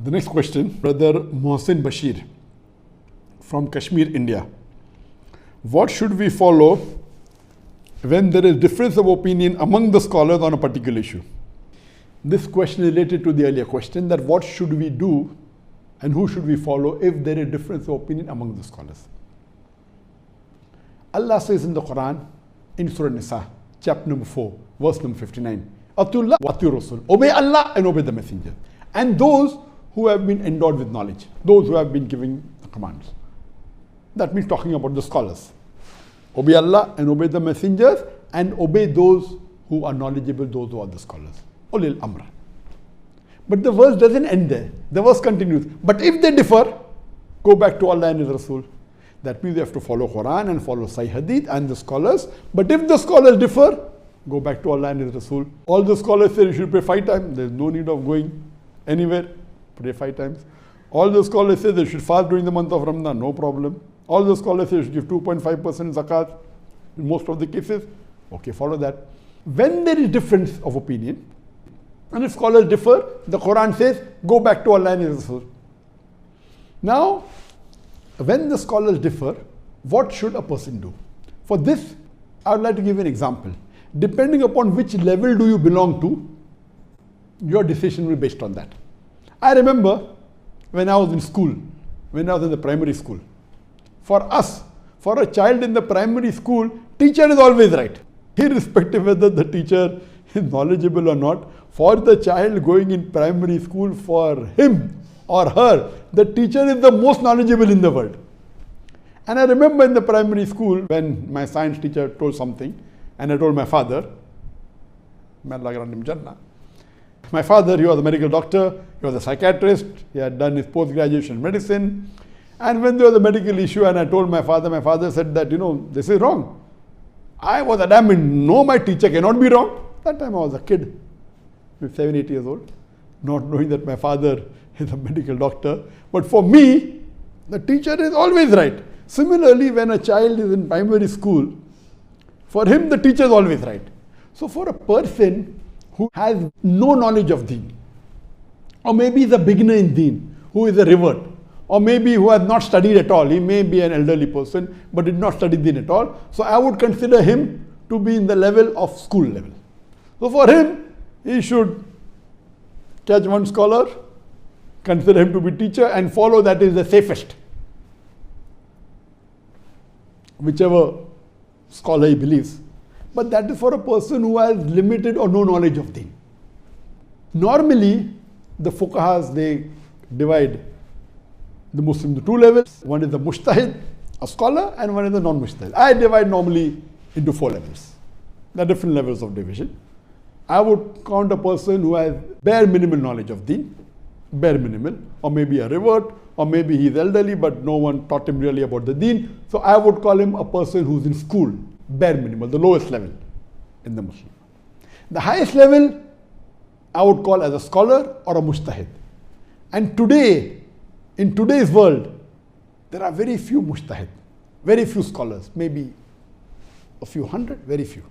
The next question, Brother Mohsin Bashir from Kashmir, India. What should we follow when there is difference of opinion among the scholars on a particular issue? This question is related to the earlier question, that what should we do and who should we follow if there is difference of opinion among the scholars. Allah says in the Quran, in Surah Nisa, chapter number 4, verse number 59, Atullah wa atiu Rasul. Obey Allah and obey the Messenger. And those who have been endowed with knowledge, those who have been giving the commands. That means talking about the scholars. Obey Allah and obey the messengers and obey those who are knowledgeable, those who are the scholars. Ulil Amr. But the verse doesn't end there. The verse continues. But if they differ, go back to Allah and His Rasul. That means you have to follow Quran and follow Sahih Hadith and the scholars. But if the scholars differ, go back to Allah and His Rasul. All the scholars say you should pray 5 times. There's no need of going anywhere. Pray 5 times. All the scholars say they should fast during the month of Ramadan. No problem. All the scholars say you should give 2.5% zakat in most of the cases. Okay, follow that. When there is difference of opinion, and if scholars differ, the Quran says, go back to Allah and His Rasul. Now, when the scholars differ, what should a person do? For this, I would like to give an example. Depending upon which level do you belong to, your decision will be based on that. I remember when I was in school, when I was in the primary school, for us, for a child in the primary school, teacher is always right. Irrespective whether the teacher is knowledgeable or not, for the child going in primary school, for him or her, the teacher is the most knowledgeable in the world. And I remember in the primary school when my science teacher told something, and I told my father, my father, he was a medical doctor, he was a psychiatrist, he had done his post-graduation in medicine. And when there was a medical issue and I told my father said that, this is wrong. I was adamant, no, my teacher cannot be wrong. That time I was a kid, 7, 8 years old, not knowing that my father is a medical doctor. But for me, the teacher is always right. Similarly, when a child is in primary school, for him the teacher is always right. So for a person who has no knowledge of deen, or maybe is a beginner in deen, who is a revert, or maybe who has not studied at all, he may be an elderly person, but did not study deen at all. So I would consider him to be in the level of school level. So for him, he should catch one scholar, consider him to be teacher, and follow that is the safest. Whichever scholar he believes. But that is for a person who has limited or no knowledge of deen. Normally, the fuqahas, they divide the Muslim into 2 levels. One is the mujtahid, a scholar, and one is the non-mujtahid. I divide normally into 4 levels. There are different levels of division. I would count a person who has bare minimal knowledge of deen, bare minimal, or maybe a revert, or maybe he's elderly but no one taught him really about the deen. So I would call him a person who's in school, bare minimal, the lowest level in the Muslim. The highest level I would call as a scholar or a mujtahid. And today, in today's world, there are very few mujtahid, very few scholars, maybe a few hundred, very few.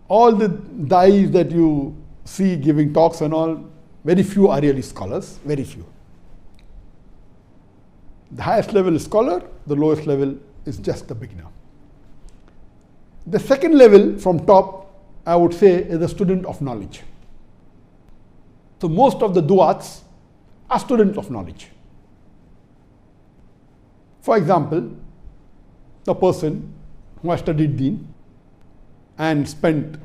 All the dais that you see giving talks and all, very few are really scholars, very few. The highest level is scholar, the lowest level is just a beginner. The second level from top, I would say, is a student of knowledge. So most of the du'ats are students of knowledge. For example, the person who has studied deen and spent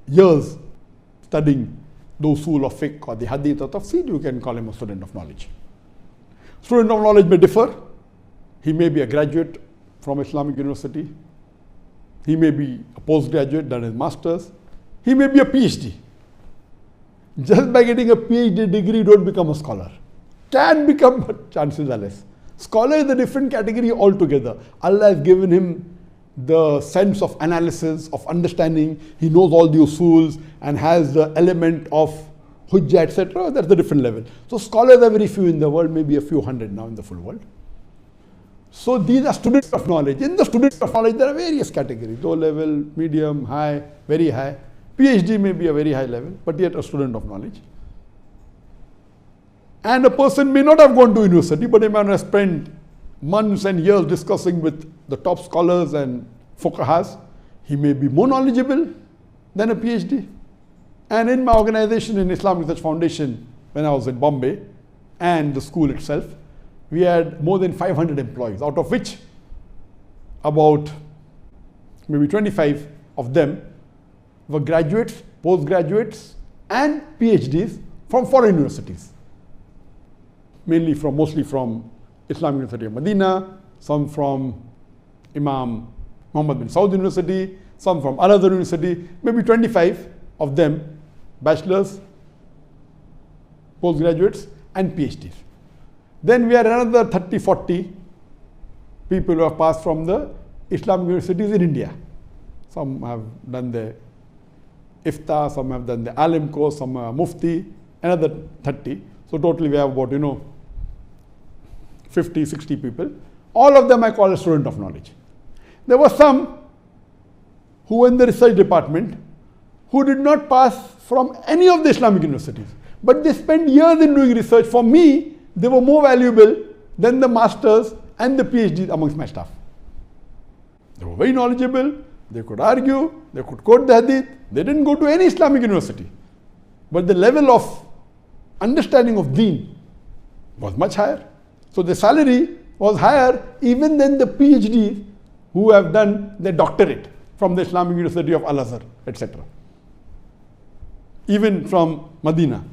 years studying the usul of fiqh or the hadith or tafsir, you can call him a student of knowledge. Student of knowledge may differ. He may be a graduate from Islamic University. He may be a postgraduate, done his master's. He may be a PhD. Just by getting a PhD degree, you don't become a scholar. Can become, but chances are less. Scholar is a different category altogether. Allah has given him the sense of analysis, of understanding. He knows all the usuls and has the element of hujjah, etc. That's a different level. So scholars are very few in the world, maybe a few hundred now in the full world. So these are students of knowledge. In the students of knowledge, there are various categories: low level, medium, high, very high. PhD may be a very high level, but yet a student of knowledge. And a person may not have gone to university, but he might have spent months and years discussing with the top scholars and fuqahas. He may be more knowledgeable than a PhD. And in my organization, in Islamic Research Foundation, when I was in Bombay, and the school itself, we had more than 500 employees, out of which about maybe 25 of them were graduates, postgraduates, and PhDs from foreign universities. Mostly from Islamic University of Medina, some from Imam Muhammad bin Saud University, some from another university, maybe 25 of them, bachelors, postgraduates, and PhDs. Then we had another 30, 40 people who have passed from the Islamic universities in India. Some have done the IFTA, some have done the Alim course, some are Mufti, another 30. So totally we have about, 50, 60 people. All of them I call a student of knowledge. There were some who were in the research department who did not pass from any of the Islamic universities, but they spent years in doing research. For me, they were more valuable than the masters and the PhDs amongst my staff. They were very knowledgeable, they could argue, they could quote the hadith. They didn't go to any Islamic university, but the level of understanding of deen was much higher. So the salary was higher even than the PhDs who have done their doctorate from the Islamic University of Al-Azhar, etc. Even from Medina.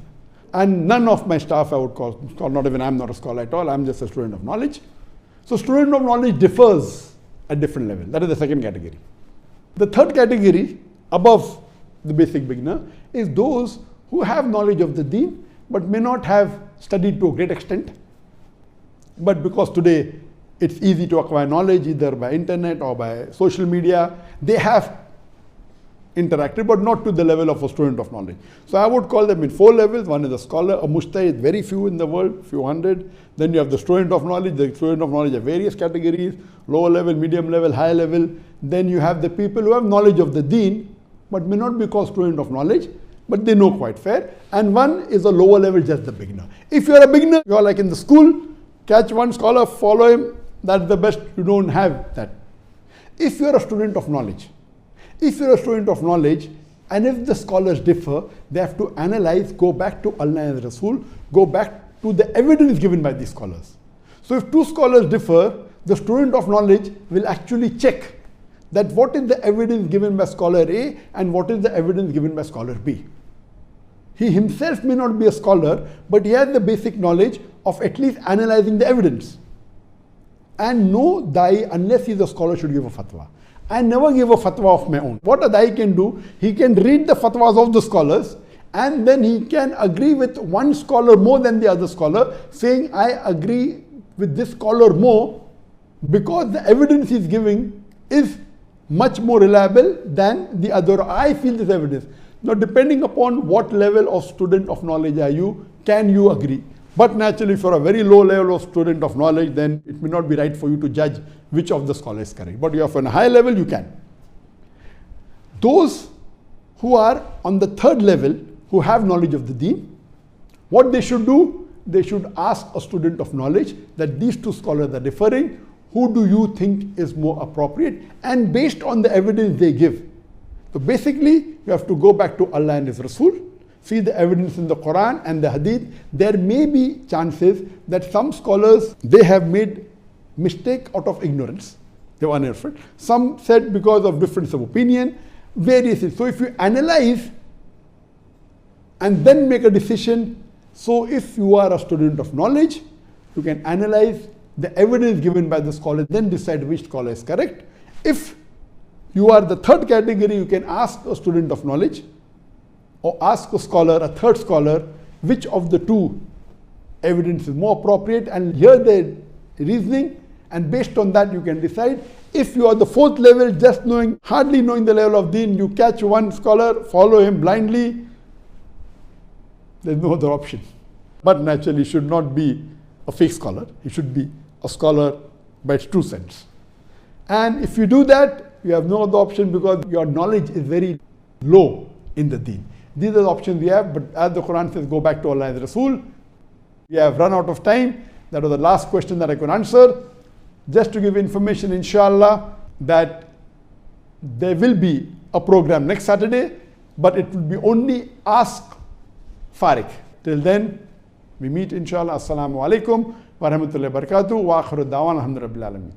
And none of my staff I would call, not even I'm not a scholar at all, I'm just a student of knowledge. So student of knowledge differs at different levels. That is the second category. The third category, above the basic beginner, is those who have knowledge of the deen but may not have studied to a great extent. But because today it's easy to acquire knowledge either by internet or by social media, they have interacted, but not to the level of a student of knowledge. So I would call them in 4 levels. One is a scholar, a mujtahid, very few in the world, few hundred. Then you have the student of knowledge. The student of knowledge have various categories, lower level, medium level, high level. Then you have the people who have knowledge of the deen, but may not be called student of knowledge, but they know quite fair. And one is a lower level, just the beginner. If you are a beginner, you are like in the school, catch one scholar, follow him, that's the best. You don't have that. If you are a student of knowledge, and if the scholars differ, they have to analyze, go back to Allah and Rasul, go back to the evidence given by these scholars. So if 2 scholars differ, the student of knowledge will actually check that what is the evidence given by scholar A and what is the evidence given by scholar B. He himself may not be a scholar, but he has the basic knowledge of at least analyzing the evidence. And no da'i, unless he is a scholar, should give a fatwa. I never give a fatwa of my own. What a da'i can do, he can read the fatwas of the scholars and then he can agree with one scholar more than the other scholar, saying I agree with this scholar more because the evidence he's giving is much more reliable than the other. I feel this evidence. Now, depending upon what level of student of knowledge are you, can you agree? But naturally, for a very low level of student of knowledge, then it may not be right for you to judge which of the scholars is correct. But you are on a high level, you can. Those who are on the third level, who have knowledge of the deen, what they should do, they should ask a student of knowledge that these 2 scholars are differing. Who do you think is more appropriate? And based on the evidence they give. So basically, you have to go back to Allah and His Rasul, see the evidence in the Quran and the Hadith. There may be chances that some scholars, they have made mistake out of ignorance. They were uninformed. Some said because of difference of opinion, various things. So if you analyze and then make a decision, so if you are a student of knowledge, you can analyze the evidence given by the scholar, then decide which scholar is correct. If you are the third category, you can ask a student of knowledge or ask a scholar, a third scholar, which of the 2 evidence is more appropriate, and hear their reasoning, and based on that you can decide. If you are the 4th level, just hardly knowing the level of deen, you catch one scholar, follow him blindly, there's no other option. But naturally, he should not be a fake scholar. He should be a scholar by its true sense. And if you do that, you have no other option because your knowledge is very low. in the deen. These are the options we have, but as the Quran says, go back to Allah and Rasul. We have run out of time. That was the last question that I could answer. Just to give information, inshallah, that there will be a program next Saturday, but it will be only Ask Farik. Till then, we meet inshallah. Assalamu alaikum wa rahmatullahi wa barakatuh. Wa akhiru da'wan alhamdulillah rabbil alamin.